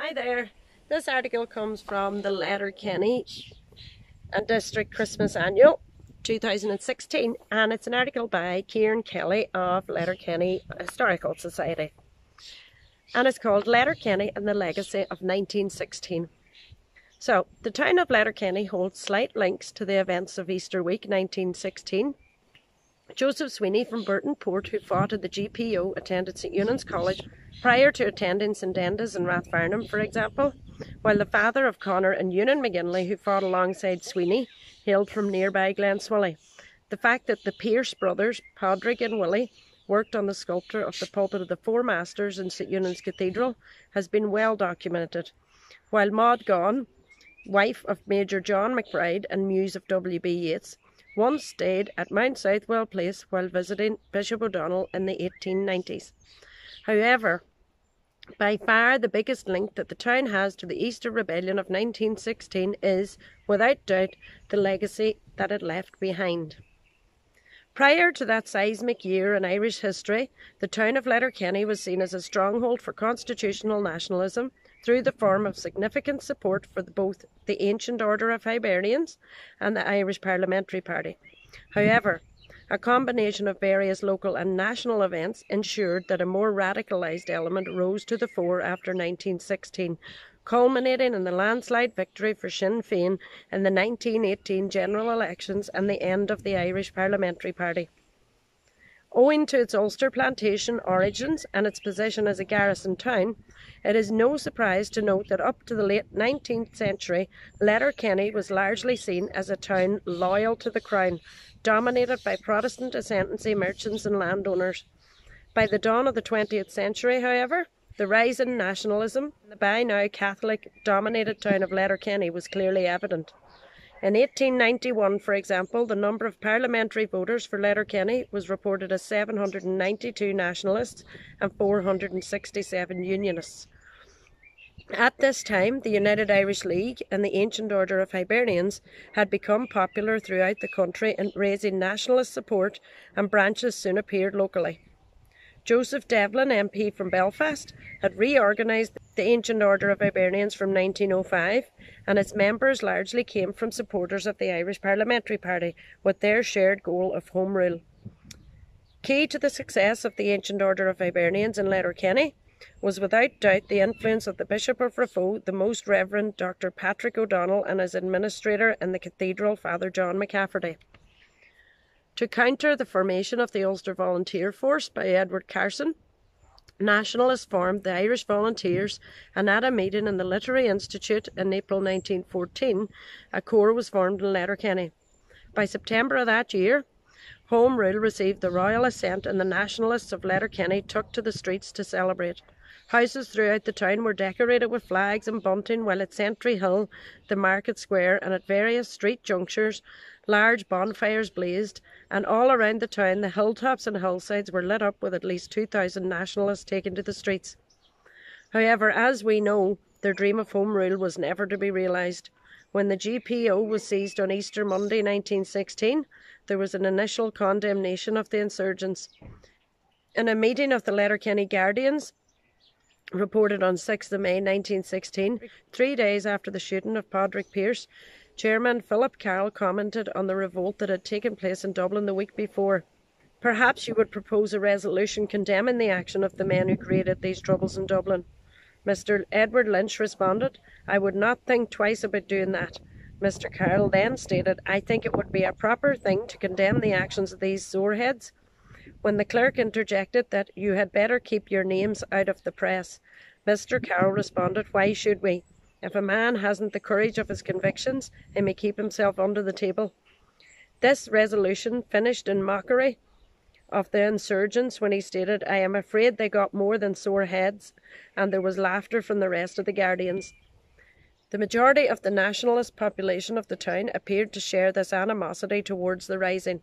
Hi there. This article comes from the Letterkenny and District Christmas Annual 2016, and it's an article by Kieran of Letterkenny Historical Society, and it's called Letterkenny and the Legacy of 1916. So, the town of Letterkenny holds slight links to the events of Easter week 1916. Joseph Sweeney from Burton Port, who fought at the GPO, attended St Eunan's College prior to attending St Enda's and Rathfarnham, for example, while the father of Connor and Ewan McGinley, who fought alongside Sweeney, hailed from nearby Glenswilly. The fact that the Pearce brothers, Padraig and Willie, worked on the sculpture of the pulpit of the Four Masters in St Eunan's Cathedral has been well documented, while Maud Gaughan, wife of Major John McBride and muse of W.B. Yeats, once stayed at Mount Southwell Place while visiting Bishop O'Donnell in the 1890s. However, by far the biggest link that the town has to the Easter Rebellion of 1916 is, without doubt, the legacy that it left behind. Prior to that seismic year in Irish history, the town of Letterkenny was seen as a stronghold for constitutional nationalism through the form of significant support for both the Ancient Order of Hibernians and the Irish Parliamentary Party. However, a combination of various local and national events ensured that a more radicalised element rose to the fore after 1916, culminating in the landslide victory for Sinn Féin in the 1918 general elections and the end of the Irish Parliamentary Party. Owing to its Ulster plantation origins and its position as a garrison town, it is no surprise to note that up to the late 19th century, Letterkenny was largely seen as a town loyal to the Crown, dominated by Protestant ascendancy merchants and landowners. By the dawn of the 20th century, however, the rise in nationalism in the by now Catholic-dominated town of Letterkenny was clearly evident. In 1891, for example, the number of parliamentary voters for Letterkenny was reported as 792 nationalists and 467 unionists. At this time, the United Irish League and the Ancient Order of Hibernians had become popular throughout the country in raising nationalist support, and branches soon appeared locally. Joseph Devlin, MP from Belfast, had reorganised the Ancient Order of Hibernians from 1905, and its members largely came from supporters of the Irish Parliamentary Party, with their shared goal of Home Rule. Key to the success of the Ancient Order of Hibernians in Letterkenny was without doubt the influence of the Bishop of Raphoe, the Most Reverend Dr. Patrick O'Donnell, and his administrator in the cathedral, Father John McCafferty. To counter the formation of the Ulster Volunteer Force by Edward Carson, nationalists formed the Irish Volunteers, and at a meeting in the Literary Institute in April 1914, a corps was formed in Letterkenny. By September of that year, Home Rule received the royal assent, and the nationalists of Letterkenny took to the streets to celebrate. Houses throughout the town were decorated with flags and bunting, while at Sentry Hill, the market square, and at various street junctures, large bonfires blazed, and all around the town the hilltops and hillsides were lit up with at least 2,000 nationalists taken to the streets. However, as we know, their dream of Home Rule was never to be realised. When the GPO was seized on Easter Monday 1916, there was an initial condemnation of the insurgents. In a meeting of the Letterkenny Guardians, reported on 6th of May 1916, 3 days after the shooting of Padraig Pearce, Chairman Philip Carroll commented on the revolt that had taken place in Dublin the week before. "Perhaps you would propose a resolution condemning the action of the men who created these troubles in Dublin." Mr. Edward Lynch responded, "I would not think twice about doing that." Mr. Carroll then stated, "I think it would be a proper thing to condemn the actions of these soreheads." When the clerk interjected that "you had better keep your names out of the press," Mr. Carroll responded, "Why should we? If a man hasn't the courage of his convictions, he may keep himself under the table." This resolution finished in mockery of the insurgents when he stated, "I am afraid they got more than sore heads," and there was laughter from the rest of the Guardians. The majority of the nationalist population of the town appeared to share this animosity towards the rising.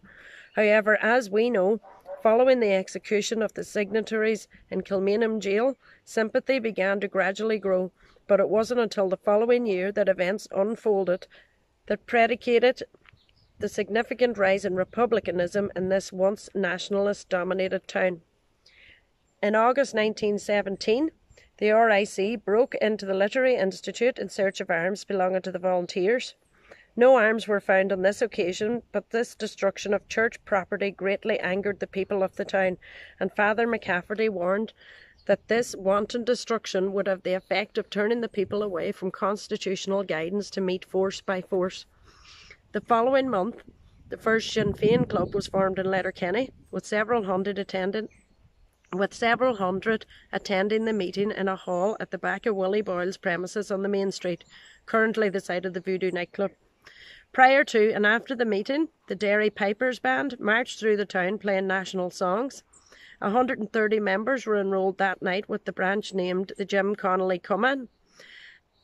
However, as we know, following the execution of the signatories in Kilmainham jail, sympathy began to gradually grow, but it wasn't until the following year that events unfolded that predicated the significant rise in republicanism in this once nationalist-dominated town. In August 1917, the RIC broke into the Literary Institute in search of arms belonging to the volunteers. No arms were found on this occasion, but this destruction of church property greatly angered the people of the town, and Father McCafferty warned that this wanton destruction would have the effect of turning the people away from constitutional guidance to meet force by force. The following month, the first Sinn Féin club was formed in Letterkenny, with several hundred attending the meeting in a hall at the back of Willie Boyle's premises on the main street, currently the site of the Voodoo nightclub. Prior to and after the meeting, the Derry Pipers Band marched through the town playing national songs. 130 members were enrolled that night, with the branch named the Jim Connolly Common,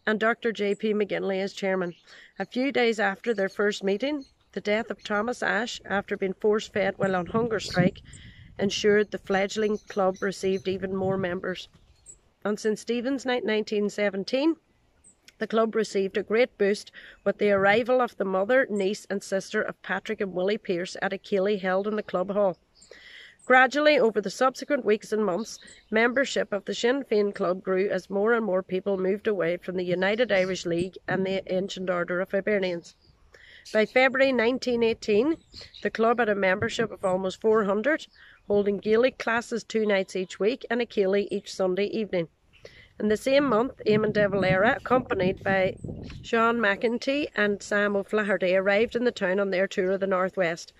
and Dr. J.P. McGinley as chairman. A few days after their first meeting, the death of Thomas Ashe, after being force-fed while on hunger strike, ensured the fledgling club received even more members. On St. Stephen's night 1917, the club received a great boost with the arrival of the mother, niece and sister of Patrick and Willie Pearce at a ceilidh held in the club hall. Gradually, over the subsequent weeks and months, membership of the Sinn Féin club grew as more and more people moved away from the United Irish League and the Ancient Order of Hibernians. By February 1918, the club had a membership of almost 400, holding Gaelic classes 2 nights each week and a ceilidh each Sunday evening. In the same month, Eamon de Valera, accompanied by Sean McEntee and Sam O'Flaherty, arrived in the town on their tour of the North West.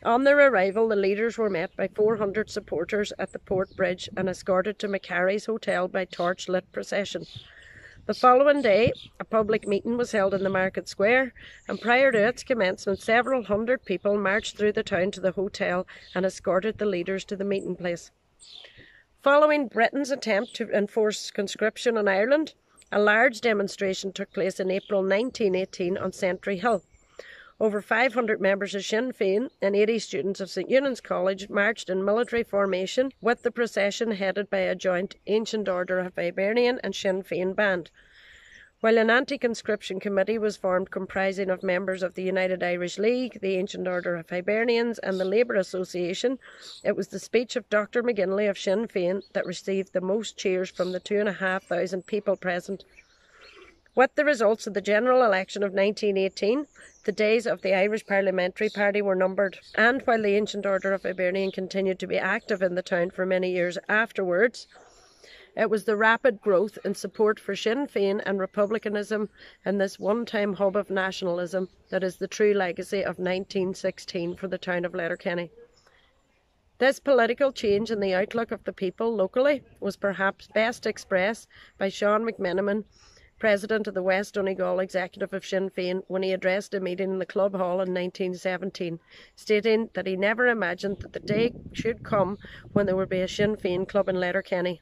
On their arrival, the leaders were met by 400 supporters at the Port Bridge and escorted to McCarry's Hotel by torch-lit procession. The following day, a public meeting was held in the Market Square, and prior to its commencement, several hundred people marched through the town to the hotel and escorted the leaders to the meeting place. Following Britain's attempt to enforce conscription in Ireland, a large demonstration took place in April 1918 on Sentry Hill. Over 500 members of Sinn Féin and 80 students of St Eunan's College marched in military formation, with the procession headed by a joint Ancient Order of Hibernian and Sinn Féin band. While an anti-conscription committee was formed comprising of members of the United Irish League, the Ancient Order of Hibernians and the Labour Association, it was the speech of Dr. McGinley of Sinn Féin that received the most cheers from the 2,500 people present. With the results of the general election of 1918, the days of the Irish Parliamentary Party were numbered, and while the Ancient Order of Hibernian continued to be active in the town for many years afterwards, it was the rapid growth in support for Sinn Féin and republicanism in this one-time hub of nationalism that is the true legacy of 1916 for the town of Letterkenny. This political change in the outlook of the people locally was perhaps best expressed by Sean McMenamin, President of the West Donegal Executive of Sinn Féin, when he addressed a meeting in the Club Hall in 1917, stating that he never imagined that the day should come when there would be a Sinn Féin club in Letterkenny.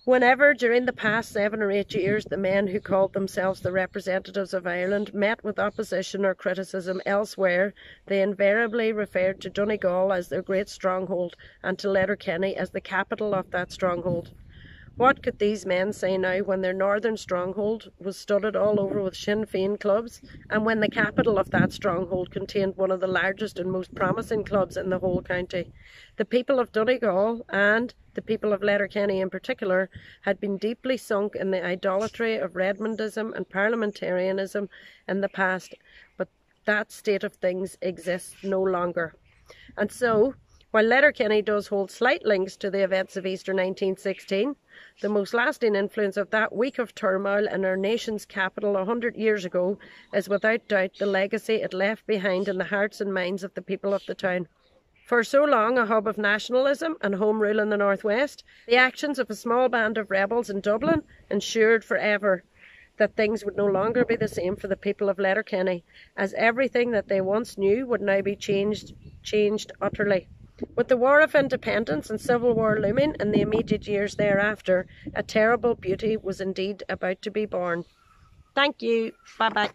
Whenever, during the past 7 or 8 years, the men who called themselves the representatives of Ireland met with opposition or criticism elsewhere, they invariably referred to Donegal as their great stronghold and to Letterkenny as the capital of that stronghold. What could these men say now when their northern stronghold was studded all over with Sinn Féin clubs, and when the capital of that stronghold contained one of the largest and most promising clubs in the whole county? The people of Donegal, and the people of Letterkenny in particular, had been deeply sunk in the idolatry of Redmondism and parliamentarianism in the past, but that state of things exists no longer. And so, while Letterkenny does hold slight links to the events of Easter 1916, the most lasting influence of that week of turmoil in our nation's capital 100 years ago is without doubt the legacy it left behind in the hearts and minds of the people of the town. For so long a hub of nationalism and home rule in the North West, the actions of a small band of rebels in Dublin ensured forever that things would no longer be the same for the people of Letterkenny, as everything that they once knew would now be changed utterly. With the War of Independence and Civil War looming in the immediate years thereafter, a terrible beauty was indeed about to be born. Thank you. Bye-bye.